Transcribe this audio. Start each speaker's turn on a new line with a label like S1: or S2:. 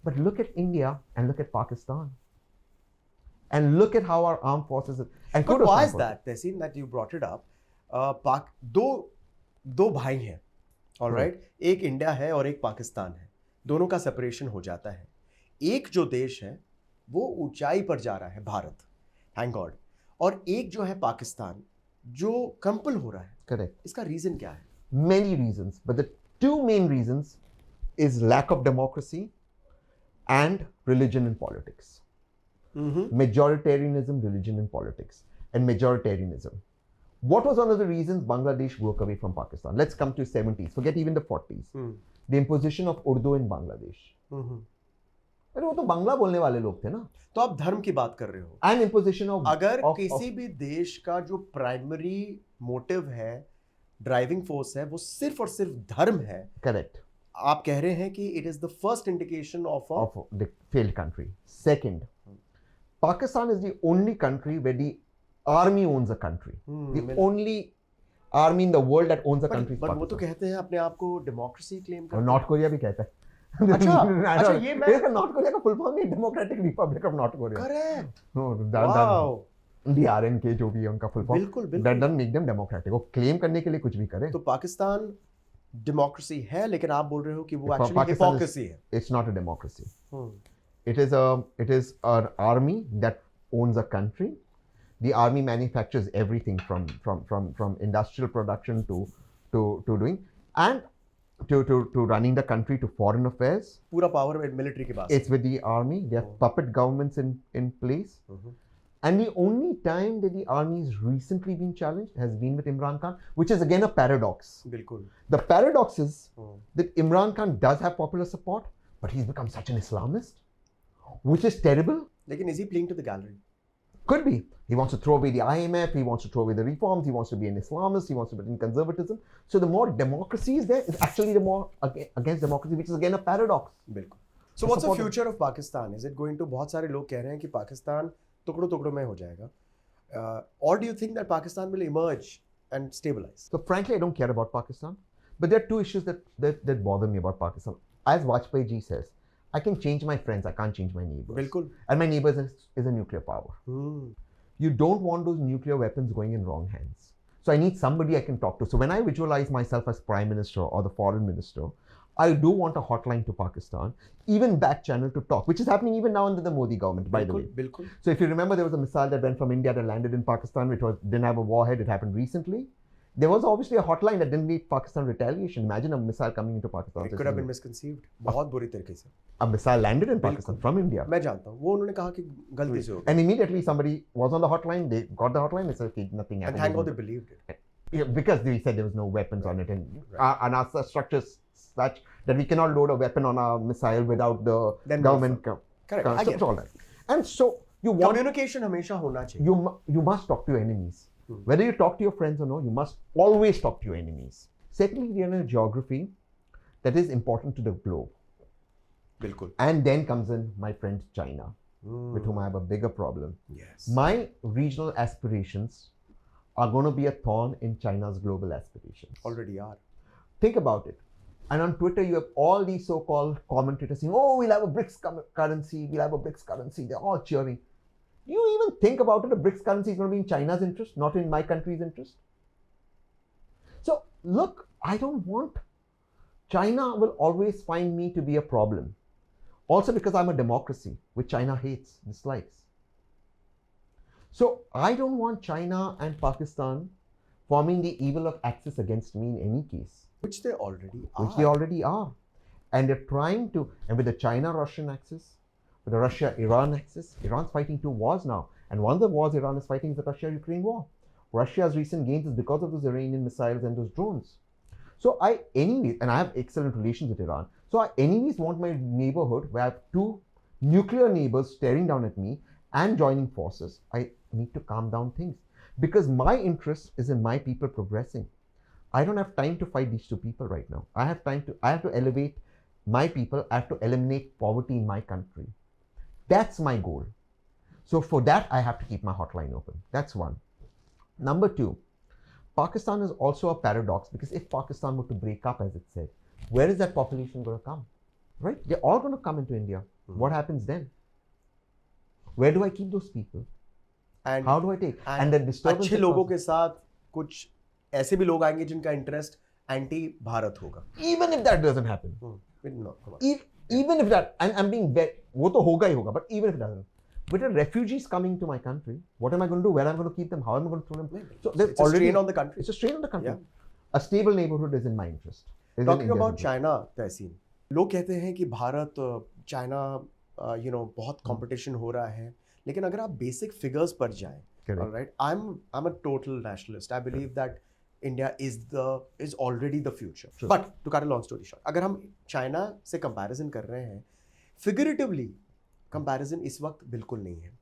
S1: But look at India and look at Pakistan. And look at how our armed forces... And
S2: but why is that, Tehseen, that you brought it up? दो भाई हैं, all right? एक India है और एक पाकिस्तान है. दोनों का सेपरेशन हो जाता है. एक जो देश है वो ऊंचाई पर जा रहा है, भारत, थैंक गॉड, और एक जो है पाकिस्तान जो क्रम्पल हो रहा है.
S1: करेक्ट.
S2: इसका रीजन क्या है?
S1: Many reasons, but the two main reasons is lack of democracy and religion and politics. Majoritarianism, religion and politics, and majoritarianism. What was one of the reasons Bangladesh broke away from Pakistan? Let's come to 70s, forget even the 40s. The imposition of Urdu in Bangladesh. अरे वो तो बांग्ला बोलने वाले लोग थे ना.
S2: तो आप धर्म की बात कर रहे हो.
S1: And imposition of
S2: अगर किसी भी देश का जो प्राइमरी मोटिव है, ड्राइविंग फोर्स है, वो सिर्फ और सिर्फ धर्म है.
S1: करेक्ट.
S2: आप कह रहे हैं कि it is the first indication of
S1: the failed country. Second, Pakistan is the only country where the army owns a country. The only army in the world that owns a country.
S2: But वो तो कहते हैं अपने आप को democracy claim करते हैं.
S1: North Korea भी कहता है.
S2: अच्छा ये मैं
S1: नॉर्थ कोरिया का फुल फॉर्म है democratic Republic of north Korea.
S2: Correct.
S1: Wow. DRNK जो भी है उनका फुल फॉर्म.
S2: बिल्कुल.
S1: That doesn't make them democratic. वो क्लेम करने के लिए कुछ भी करे.
S2: तो पाकिस्तान डेमोक्रेसी है, लेकिन आप बोल रहे हो कि वो एक्चुअली हिपोक्रेसी है.
S1: It's not a democracy. It is an army that owns a country. The army manufactures everything from industrial production to doing and to running the country, to foreign affairs.
S2: पूरा power military के पास.
S1: It's with the army. They have puppet governments in place. And the only time that the army has recently been challenged has been with Imran Khan, which is again a paradox.
S2: बिल्कुल.
S1: The paradox is that Imran Khan does have popular support, but he's become such an Islamist, which is terrible.
S2: लेकिन is he playing to the gallery?
S1: Could be. He wants to throw away the IMF, he wants to throw away the reforms, he wants to be an Islamist, he wants to be in conservatism. So the more democracy is there, it's actually the more against democracy, which is again a paradox.
S2: बिल्कुल. So what's the future of Pakistan? Is it going to, बहुत सारे लोग कह रहे हैं कि पाकिस्तान टुकड़ों टुकड़ों में हो जाएगा. Or do you think that Pakistan will emerge and stabilize?
S1: So frankly, I don't care about Pakistan. But there are two issues that bother me about Pakistan. As Vajpayee ji says, I can change my friends, I can't change my neighbors.
S2: बिल्कुल.
S1: And my neighbors is a nuclear power. You don't want those nuclear weapons going in wrong hands. So I need somebody I can talk to. So when I visualize myself as Prime Minister or the Foreign Minister, I do want a hotline to Pakistan, even back channel to talk, which is happening even now under the Modi government, by the way.
S2: बिल्कुल.
S1: So if you remember, there was a missile that went from India that landed in Pakistan, which didn't have a warhead. It happened recently. There was obviously a hotline that didn't need Pakistan retaliation. Imagine a missile coming into Pakistan.
S2: It could have been misconceived. बहुत बुरी तरीके से.
S1: A missile landed in Pakistan from India.
S2: मैं जानता हूँ. वो उन्होंने कहा कि गलती से हो गया.
S1: And immediately somebody was on the hotline. They got the hotline. They said, okay, nothing happened.
S2: And thank God they believed it.
S1: Yeah, because they said there was no weapons on it, and our structures such that we cannot load a weapon on a missile without the government.
S2: Correct. I get
S1: all that. And so you want
S2: communication हमेशा होना चाहिए.
S1: You must talk to your enemies. Whether you talk to your friends or no, you must always talk to your enemies. Secondly, we are in a geography that is important to the globe.
S2: बिल्कुल.
S1: And then comes in my friend China, with whom I have a bigger problem.
S2: Yes.
S1: My regional aspirations are going to be a thorn in China's global aspirations.
S2: Already are.
S1: Think about it. And on Twitter, you have all these so-called commentators saying, oh, we'll have a BRICS currency, we'll have a BRICS currency. They're all cheering. Do you even think about it? A BRICS currency is going to be in China's interest, not in my country's interest. So look, I don't want, China will always find me to be a problem. Also because I'm a democracy, which China hates, dislikes. So I don't want China and Pakistan forming the evil of Axis against me in any case.
S2: Which they already are.
S1: Which they already are. And they're trying to, and with the China-Russian axis, with the Russia-Iran axis, Iran's fighting two wars now. And one of the wars Iran is fighting is the Russia-Ukraine war. Russia's recent gains is because of those Iranian missiles and those drones. So anyways, and I have excellent relations with Iran. So I anyways want my neighborhood where I have two nuclear neighbors staring down at me and joining forces. I need to calm down things. Because my interest is in my people progressing. I don't have time to fight these two people right now. I have to elevate my people. I have to eliminate poverty in my country. That's my goal. So for that, I have to keep my hotline open. That's one. Number two, Pakistan is also a paradox because if Pakistan were to break up, as it said, where is that population going to come? right? They're all going to come into India. What happens then? Where do I keep those people?
S2: And
S1: How do I take? And the disturbance.
S2: अच्छे लोगों के साथ कुछ ऐसे भी लोग आएंगे जिनका इंटरेस्ट एंटी भारत होगा.
S1: Even if that doesn't happen.
S2: No, come on.
S1: Even if that, I'm being very, वो तो होगा ही होगा, but even if it doesn't. But a refugees coming to my country, what am I going to do? Where am I going to keep them? How am I going to throw them? So
S2: it's a strain on the country.
S1: It's a strain on the country.
S2: Yeah.
S1: A stable neighborhood is in my interest.
S2: Talking about China, तहसीन, लोग कहते हैं कि Bharat China बहुत competition हो रहा है, लेकिन अगर आप बेसिक फिगर्स पर जाएं, alright, I'm a total nationalist. I believe that India is already the future. Sure. But to cut a long story short, अगर हम चाइना से कंपैरिजन कर रहे हैं, फिगरेटिवली कंपैरिजन इस वक्त बिल्कुल नहीं है.